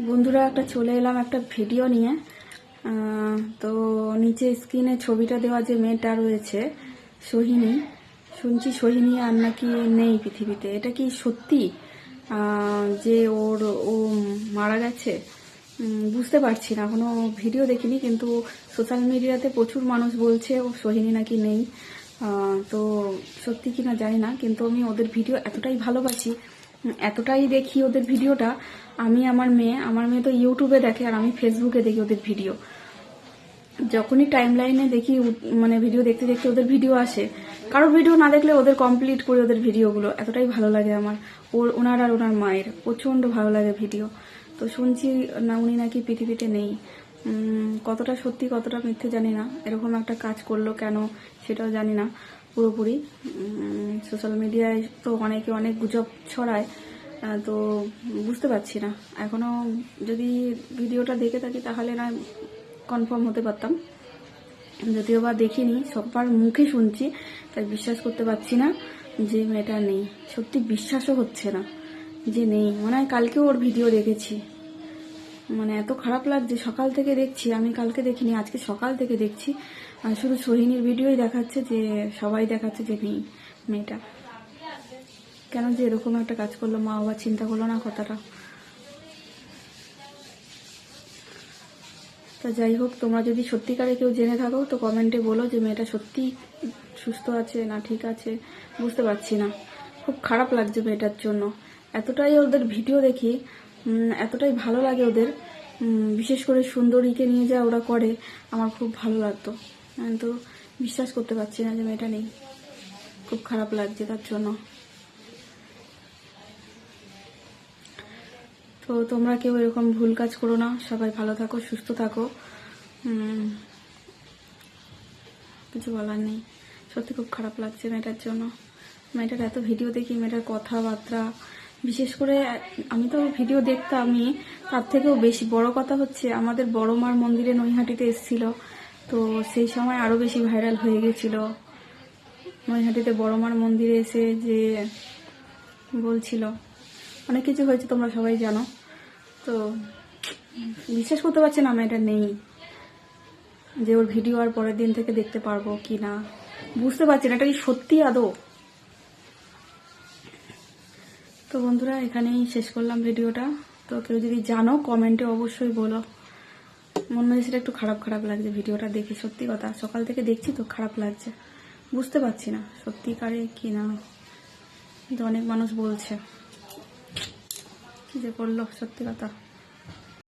বন্ধুরা একটা চলে এলাম একটা ভিডিও নিয়ে। তো নিচে স্ক্রিনে ছবিটা দেওয়া যে মেয়েটা রয়েছে সোহিনী, শুনছি সোহিনী আর নাকি নেই পৃথিবীতে। এটা কি সত্যি যে ও মারা গেছে? বুঝতে পারছি না, কোনো ভিডিও দেখিনি, কিন্তু সোশ্যাল মিডিয়াতে প্রচুর মানুষ বলছে ও সোহিনী নাকি নেই। তো সত্যি কিনা জানি না, কিন্তু আমি ওদের ভিডিও এতটাই ভালোবাসি, এতটাই দেখি ওদের ভিডিওটা। আমি আমার মেয়ে তো ইউটিউবে দেখে আর আমি ফেসবুকে দেখি ওদের ভিডিও। যখনই টাইম লাইনে দেখি মানে ভিডিও দেখতে দেখতে ওদের ভিডিও আসে, কারোর ভিডিও না দেখলে ওদের কমপ্লিট করে ওদের ভিডিওগুলো এতটাই ভালো লাগে আমার। ওনার আর ওনার মায়ের প্রচণ্ড ভালো লাগে ভিডিও। তো শুনছি না উনি নাকি পৃথিবীতে নেই। কতটা সত্যি কতটা মিথ্যে জানি না। এরকম একটা কাজ করলো কেন সেটাও জানি না পুরোপুরি। সোশ্যাল মিডিয়ায় তো অনেকে অনেক গুজব ছড়ায়, তো বুঝতে পারছি না এখনো। যদি ভিডিওটা দেখে থাকি তাহলে না কনফার্ম হতে পারতাম, যদিও বা দেখিনি, সবার মুখে শুনছি, তাই বিশ্বাস করতে পারছি না যে মেয়েটা নেই। সত্যি বিশ্বাসও হচ্ছে না যে নেই। মনে হয় কালকেও ওর ভিডিও দেখেছি, মানে এত খারাপ লাগছে। সকাল থেকে দেখছি, আমি কালকে দেখিনি, আজকে সকাল থেকে দেখছি শুধু সোহিনীর ভিডিওই দেখাচ্ছে, যে সবাই দেখাচ্ছে যে নেই মেয়েটা। কেন যে এরকম একটা কাজ করলো, মা বাবা চিন্তা করলো না কথাটা? তা যাই হোক, তোমরা যদি সত্যিকারে কেউ জেনে থাকো তো কমেন্টে বলো যে মেয়েটা সত্যি সুস্থ আছে না ঠিক আছে। বুঝতে পারছি না, খুব খারাপ লাগছে মেয়েটার জন্য। এতটাই ওদের ভিডিও দেখি, এতটাই ভালো লাগে ওদের, বিশেষ করে সুন্দরীকে নিয়ে যা ওরা করে আমার খুব ভালো লাগতো। কিন্তু বিশ্বাস করতে পারছি না যে মেয়েটা নেই। খুব খারাপ লাগছে তার জন্য। তো তোমরা কেউ এরকম ভুল কাজ করো না। সবাই ভালো থাকো, সুস্থ থাকো। কিছু বলার নেই। সত্যি খুব খারাপ লাগছে মেয়েটার জন্য। মেয়েটার এত ভিডিও দেখি, মেয়েটার কথাবার্তা, বিশেষ করে আমি তো ভিডিও দেখতামই, তার থেকেও বেশি বড় কথা হচ্ছে আমাদের বড় মার মন্দিরে নৈহাটিতে এসেছিল, তো সেই সময় আরও বেশি ভাইরাল হয়ে গেছিল। নৈহাটিতে বড় মার মন্দিরে এসে যে বলছিল, অনেক কিছু হয়েছে, তোমরা সবাই জানো। তো বিশ্বাস করতে পারছি না মেয়েটা নেই, যে ওর ভিডিও আর পরের দিন থেকে দেখতে পারবো কি না বুঝতে পারছি না। এটা কি সত্যি আদৌ? তো বন্ধুরা, এখানেই শেষ করলাম ভিডিওটা। তো কেউ যদি জানো কমেন্টে অবশ্যই বলো। মন মেজাজটা সেটা একটু খারাপ খারাপ লাগছে ভিডিওটা দেখে, সত্যি কথা। সকাল থেকে দেখছি তো খারাপ লাগছে, বুঝতে পারছি না সত্যিকারে কি না। কিন্তু অনেক মানুষ বলছে, কি যে করলো, সত্যি কথা।